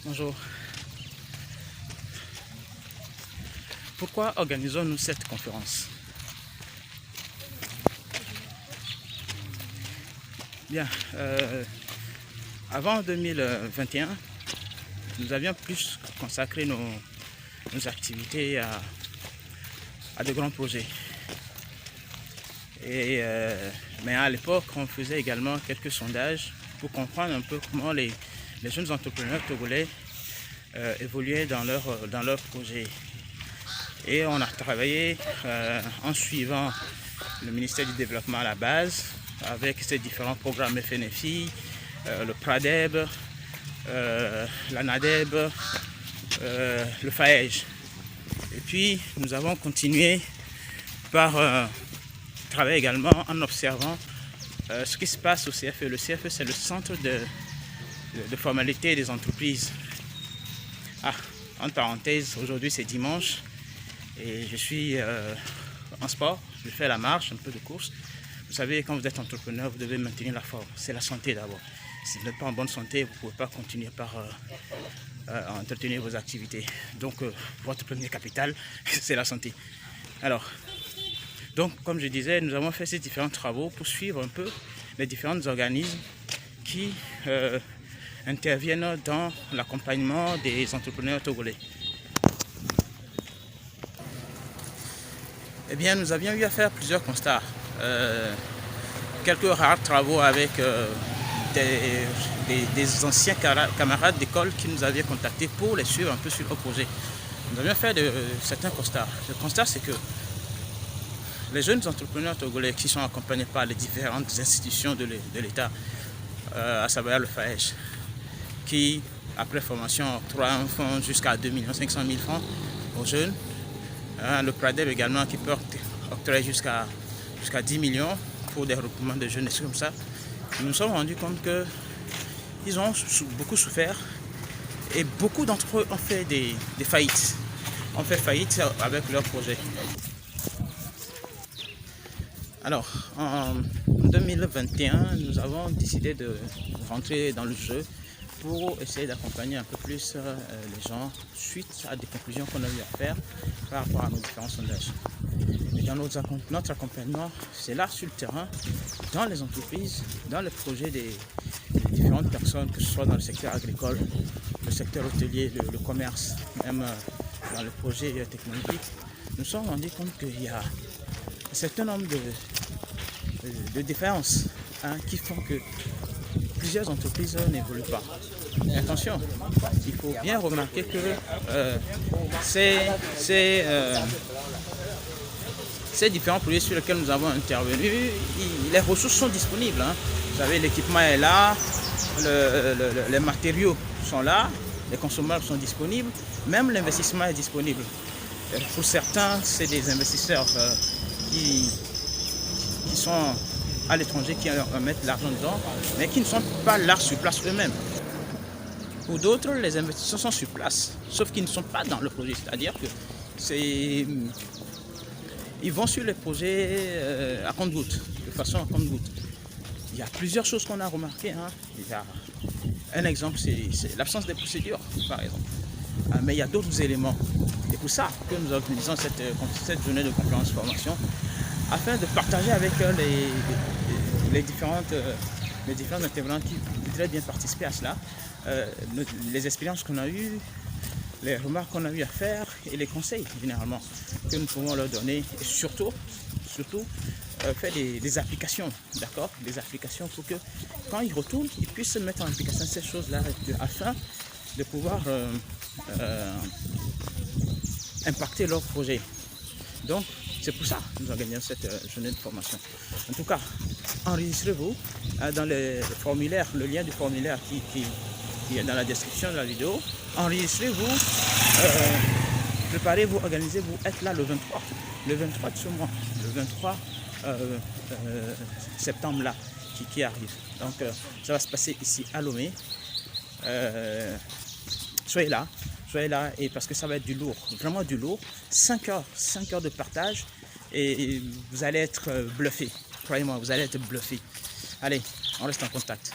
Bonjour. Pourquoi organisons-nous cette conférence? Bien, avant 2021, nous avions plus consacré nos activités à de grands projets. Mais à l'époque, on faisait également quelques sondages pour comprendre un peu comment les jeunes entrepreneurs togolais évoluaient dans leur projet. Et on a travaillé en suivant le ministère du Développement à la base, avec ses différents programmes FNFI, le PRADEB, la NADEB, le FAEJ. Et puis nous avons continué par travailler également en observant ce qui se passe au CFE. Le CFE, c'est le centre de formalité des entreprises. En parenthèse, aujourd'hui c'est dimanche et je suis en sport, je fais la marche, un peu de course. Vous savez, quand vous êtes entrepreneur, vous devez maintenir la forme. C'est la santé d'abord. Si vous n'êtes pas en bonne santé, vous ne pouvez pas continuer par entretenir vos activités. Donc, votre premier capital, c'est la santé. Alors, donc, comme je disais, nous avons fait ces différents travaux pour suivre un peu les différents organismes qui interviennent dans l'accompagnement des entrepreneurs togolais. Eh bien, nous avions eu à faire plusieurs constats. Quelques rares travaux avec des anciens camarades d'école qui nous avaient contactés pour les suivre un peu sur leur projet. Nous avions fait certains constats. Le constat, c'est que les jeunes entrepreneurs togolais qui sont accompagnés par les différentes institutions de l'État, à savoir le FAEJ, qui, après formation, octroie un fonds jusqu'à 2 500 000 francs aux jeunes. Le PRADEB également qui peut octroyer jusqu'à 10 millions pour des regroupements de jeunes et comme ça. Nous nous sommes rendus compte qu'ils ont beaucoup souffert et beaucoup d'entre eux ont fait des faillites. Ont fait faillite avec leur projet. Alors, en 2021, nous avons décidé de rentrer dans le jeu pour essayer d'accompagner un peu plus les gens suite à des conclusions qu'on a eu à faire par rapport à nos différents sondages. Et dans notre accompagnement, c'est là sur le terrain, dans les entreprises, dans les projets des différentes personnes, que ce soit dans le secteur agricole, le secteur hôtelier, le commerce, même dans le projet technologique, nous sommes rendus compte qu'il y a un certain nombre de différences qui font que plusieurs entreprises n'évoluent pas. Et attention, il faut bien remarquer que ces différents projets sur lesquels nous avons intervenu, les ressources sont disponibles. Vous savez, l'équipement est là, les matériaux sont là, les consommables sont disponibles, même l'investissement est disponible. Et pour certains, c'est des investisseurs qui sont à l'étranger, qui mettent l'argent dedans, mais qui ne sont pas là sur place eux-mêmes. Pour d'autres, les investisseurs sont sur place, sauf qu'ils ne sont pas dans le projet. C'est-à-dire qu'ils vont sur les projets à compte-gouttes, de façon à compte-gouttes. Il y a plusieurs choses qu'on a remarquées. Il y a un exemple, c'est l'absence des procédures, par exemple. Mais il y a d'autres éléments. Et pour ça que nous organisons cette journée de conférence formation, afin de partager avec les différents intervenants qui voudraient bien participer à cela, les expériences qu'on a eues, les remarques qu'on a eu à faire et les conseils généralement que nous pouvons leur donner, et surtout faire des applications, d'accord, des applications pour que quand ils retournent, ils puissent mettre en application ces choses-là afin de pouvoir impacter leur projet. Donc c'est pour ça que nous organisons cette journée de formation. En tout cas, enregistrez-vous dans le formulaire, le lien du formulaire qui est dans la description de la vidéo. Enregistrez-vous, préparez-vous, organisez-vous, être là le 23 de ce mois, le 23 septembre là, qui arrive. Donc ça va se passer ici à Lomé. Soyez là, et parce que ça va être du lourd, vraiment du lourd. 5 heures de partage et vous allez être bluffé. Croyez-moi, vous allez être bluffé. Allez, on reste en contact.